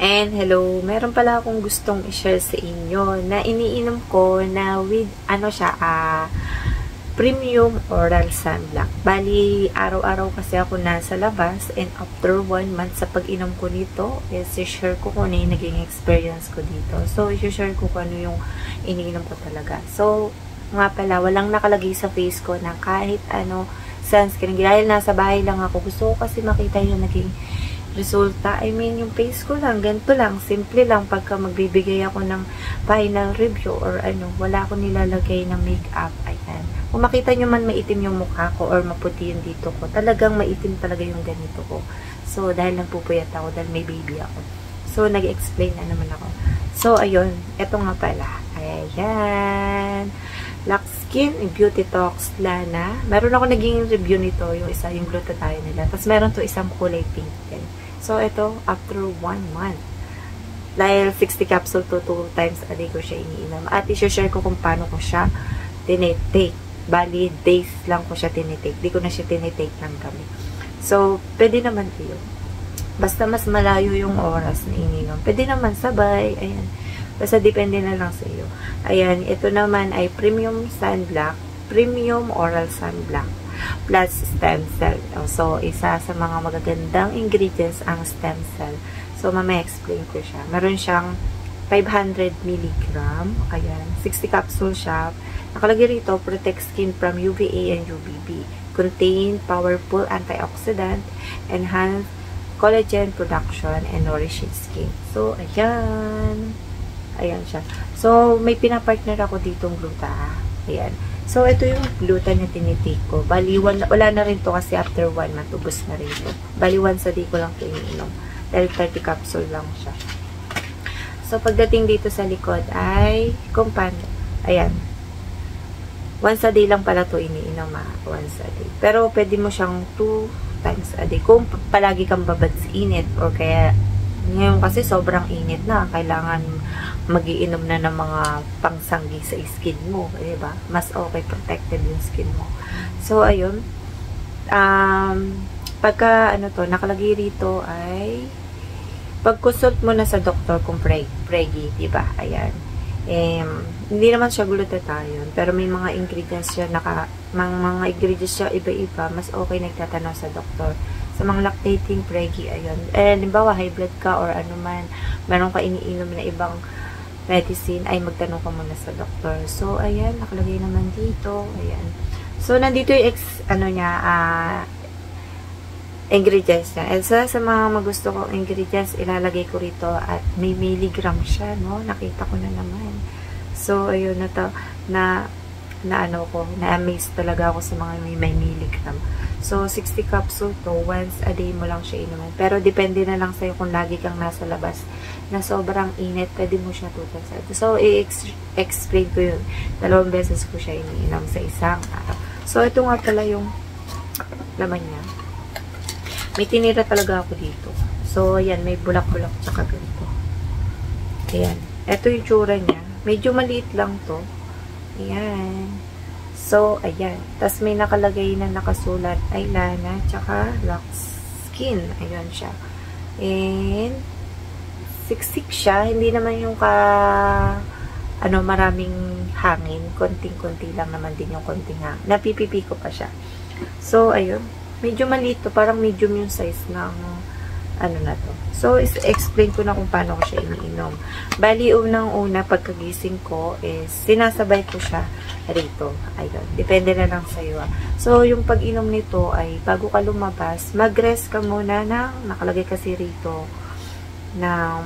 And hello, meron pala akong gustong i-share sa inyo na iniinom ko na with premium oral sunblock. Bali, araw-araw kasi ako nasa labas and after 1 month sa pag-inom ko nito, is i-share ko kung ano yung naging experience ko dito. So, i-share ko kung ano yung iniinom ko talaga. So, nga pala, walang nakalagay sa face ko na kahit ano sunscreen. Dahil nasa bahay lang ako, gusto ko kasi makita yung naging resulta. I mean, yung face ko lang, ganito lang, simple lang pagka magbibigay ako ng final review or ano, wala ako nilalagay na makeup. Ayan. Kung makita nyo man maitim yung mukha ko or maputi yung dito ko, talagang maitim talaga yung ganito ko. So, dahil nagpupuyat ako, dahil may baby ako. So, nag-explain na naman ako. So, ayun, eto nga pala. Ayan. Luxskin Beauty Talks Lana. Meron ako naging review nito, yung isa, yung glutathione nila. Tapos meron to isang kulay pink din. So, ito, after 1 month. Dahil 60 capsule to 2 times a day ko siya iniinom. At i-share ko kung paano ko siya tinitake. Bali, days lang ko siya tinitake. Di ko na siya tinitake ng gabi. So, pwede naman kayo. Basta mas malayo yung oras na ininom. Pwede naman sabay. Ayan. Basta depende na lang sa iyo. Ayan, ito naman ay premium sunblock, premium oral sunblock, plus stem cell. So, isa sa mga magagandang ingredients ang stem cell. So, mamaya explain ko siya. Meron siyang 500 mg. Ayan, 60 capsule siya. Nakalagay rito, protect skin from UVA and UVB. Contain powerful antioxidant, enhance collagen production, and nourishing skin. So, ayan. Ayan siya. So, may pinapartner ako ditong gluta. Ayan. So, ito yung gluta na tinitake ko. Bali, wala na rin to kasi after 1 month, ubos na rin to. Bali, once a day ko lang ito iniinom. Dahil 30 capsule lang siya. So, pagdating dito sa likod ay kumpanya. Ayan. Once a day lang pala to iniinom, once a day. Pero, pwede mo siyang 2 times a day. Kung palagi kang babad sa init or kaya ngayon kasi sobrang init na. Kailangan magiinom na ng mga pangsanggi sa skin mo. Diba? Mas okay, protected yung skin mo. So, ayun. Pagka, ano to, nakalagay rito ay pag-consult mo na sa doktor kung preggy. Diba? Ayan. Hindi naman siya glutathione. Pero may mga ingredients siya, mga ingredients siya iba-iba. Mas okay nagtatanong sa doktor. Sa mga lactating preggy, ayun. Halimbawa, high blood ka or ano man, meron ka iniinom na ibang medicine, ay magtanong ka muna sa doktor. So, ayan, nakalagay naman dito. Ayan. So, nandito yung ingredients niya. And sa mga magusto kong ingredients, ilalagay ko rito at may milligram siya, no? Nakita ko na naman. So, ayun na to, na-amaze talaga ako sa mga may milligram. So, 60 capsule to, once a day mo lang siya inumin. Pero, depende na lang sa'yo kung lagi kang nasa labas na sobrang init, pwede mo siya 2 times a day. So, i-explain ko yun. 2 beses ko siya iniinom sa isang araw. So, ito nga pala yung laman niya. May tinira talaga ako dito. So, ayan, may bulak-bulak tsaka ganito. Ayan. Ito yung tsura niya. Medyo maliit lang to. Ayan. So, ayan. Tapos may nakalagay na nakasulat ay Lana, tsaka Luxskin. Ayan siya. And, siksik siya. Hindi naman yung maraming hangin. Konting-konti lang naman din yung konting hangin. Napipipi ko pa siya. So, ayun. Medyo maliit to. Parang medium yung size ng na to. So, explain ko na kung paano ko siya iniinom. Bali, unang-una, pagkagising ko is, sinasabay ko siya rito. Ayun. Depende na lang sa'yo. So, yung pag-inom nito ay, bago ka lumabas, mag-rest ka muna ng, nakalagay kasi rito, ng,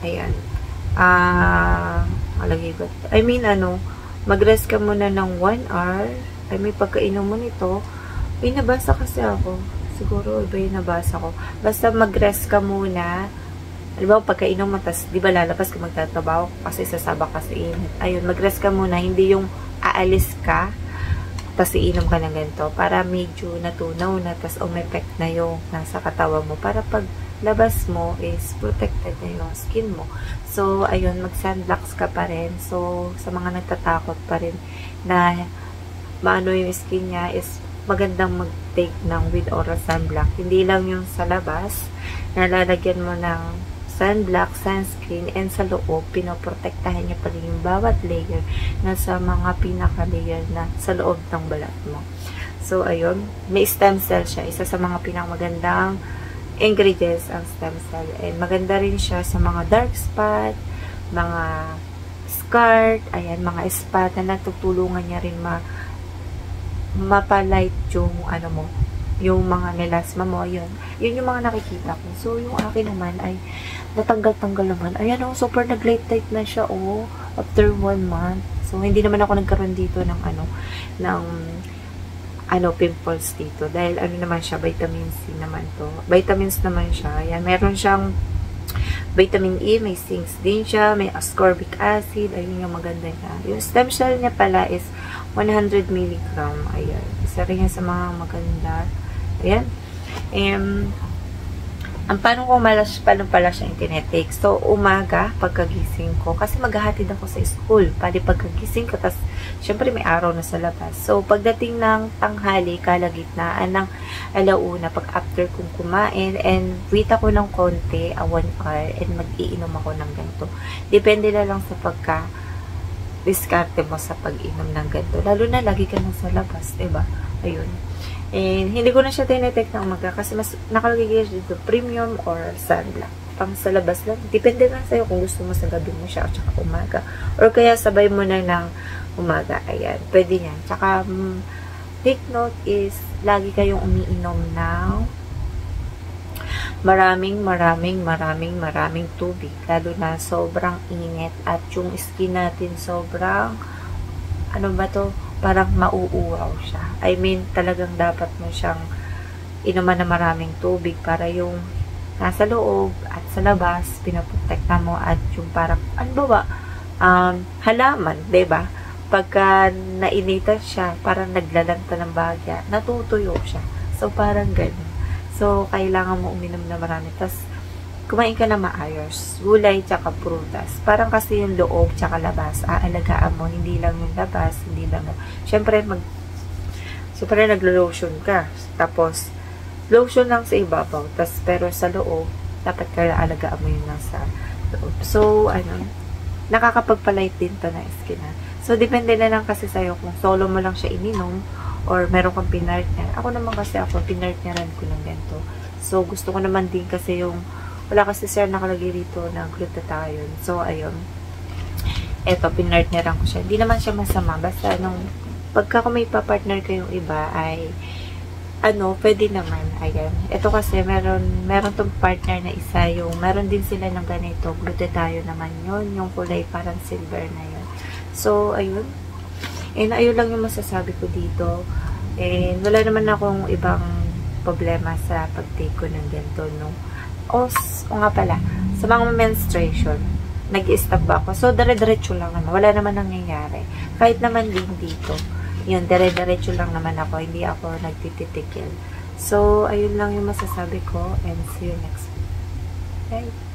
ayan, nakalagay ba? Mag-rest ka muna ng 1 hour, ay may pagkainom mo nito, may nabasa kasi ako. Siguro, iba yung nabasa ko. Basta mag-rest ka muna. Halimbawa, pagkainom mo, tas, di ba lalabas ka magtatrabaho kasi sasaba ka sa init. Ayun, mag-rest ka muna. Hindi yung aalis ka, tas iinom ka ng ganito. Para medyo natunaw na, tas umepect na yung nasa katawan mo. Para pag labas mo is protected na yung skin mo. So, ayun, mag-sunblocks ka pa rin. So, sa mga nagtatakot pa rin na maano yung skin niya is magandang mag-take ng with oral sunblock. Hindi lang yung sa labas, nalalagyan mo ng sunblock, sunscreen, and sa loob, pinoprotektahan niya pa rin yung bawat layer na sa mga pinaka-layer na sa loob ng balat mo. So, ayun, may stem cell siya. Isa sa mga pinakamagandang ingredients ang stem cell. And maganda rin siya sa mga dark spot, mga scar, ayan, mga spot na natutulungan niya rin mapalight yung ano mo, yung mga melasma mo, yun yung mga nakikita ko. So, yung akin naman ay natanggal-tanggal naman. Ayan, oh, super nag-light-light na siya, oh, after 1 month. So, hindi naman ako nagkaroon dito ng pimples dito. Dahil, naman siya, vitamin C naman to. Vitamins naman siya. Ayan, meron siyang vitamin E, may zinc din siya, may ascorbic acid, ayun yung maganda niya. Yung stem cell niya pala is 100 mg. Ayan, isa rin yan sa mga maganda. Ayan. Paano pala siya yung tinetake? So, umaga, pagkagising ko, kasi maghahatid ako sa school. Pali pagkagising ko, tas, syempre may araw na sa labas. So, pagdating ng tanghali, kalagitnaan ng alauna, pag after kong kumain, and wait ako ng konti, 1 hour, and mag-iinom ako ng ganito. Depende na lang sa diskarte mo sa pag-inom ng ganito. Lalo na, lagi ka nang sa labas, diba? Ayun. And, hindi ko na siya tinetake ng umaga kasi mas nakalagay dito premium or sunblock. Pang sa labas lang. Depende lang sa'yo kung gusto mo sa gabi mo siya at saka umaga. Or kaya sabay mo na ng umaga. Ayan. Pwede yan. Tsaka, take note is, lagi kayong umiinom ng maraming tubig. Lalo na sobrang init at yung skin natin sobrang, parang mauuaw siya. I mean, talagang dapat mo siyang inuman na maraming tubig para yung nasa loob at sa labas, pinaprotekta mo at yung parang, halaman, diba? Pagka nainitan siya, parang naglalanta ng bagya, natutuyo siya. So, parang ganun. So, kailangan mo uminom na marami. Tapos, kumain ka na maayos. Gulay, tsaka prutas. Parang kasi yung loob, tsaka labas. Aalagaan mo. Hindi lang yung labas. Hindi lang. Siyempre, naglo-lotion ka. Tapos, lotion lang sa ibabaw. Tapos, pero sa loob, dapat alagaan mo yung nasa loob. So, nakakapagpalight din to na skin. So, depende na lang kasi sa'yo kung solo mo lang siya ininom or meron kang pinartner. Ako naman kasi pinartneran ko ng ganito. So, gusto ko naman din kasi yung wala kasi sir nakalagay rito na glutathione. So, ayun. Eto, pinartneran ko siya. Hindi naman siya masama. Basta, pagka kung may pa-partner kayong iba, ay, pwede naman. Ayan. Ito kasi, meron tong partner na isa, meron din sila ng ganito. Glutathione naman yun. Yung kulay parang silver na yun. So, ayun. And, ayun lang yung masasabi ko dito. And, wala naman akong ibang problema sa pag-take ko ng ganito, no? O nga pala, sa mga menstruation, nag-i-stop ba ako? So, dire-diretso lang naman. Wala naman nangyayari. Kahit naman din dito, yun, dire-diretso lang naman ako. Hindi ako nagtititikil. So, ayun lang yung masasabi ko and see you next week. Bye!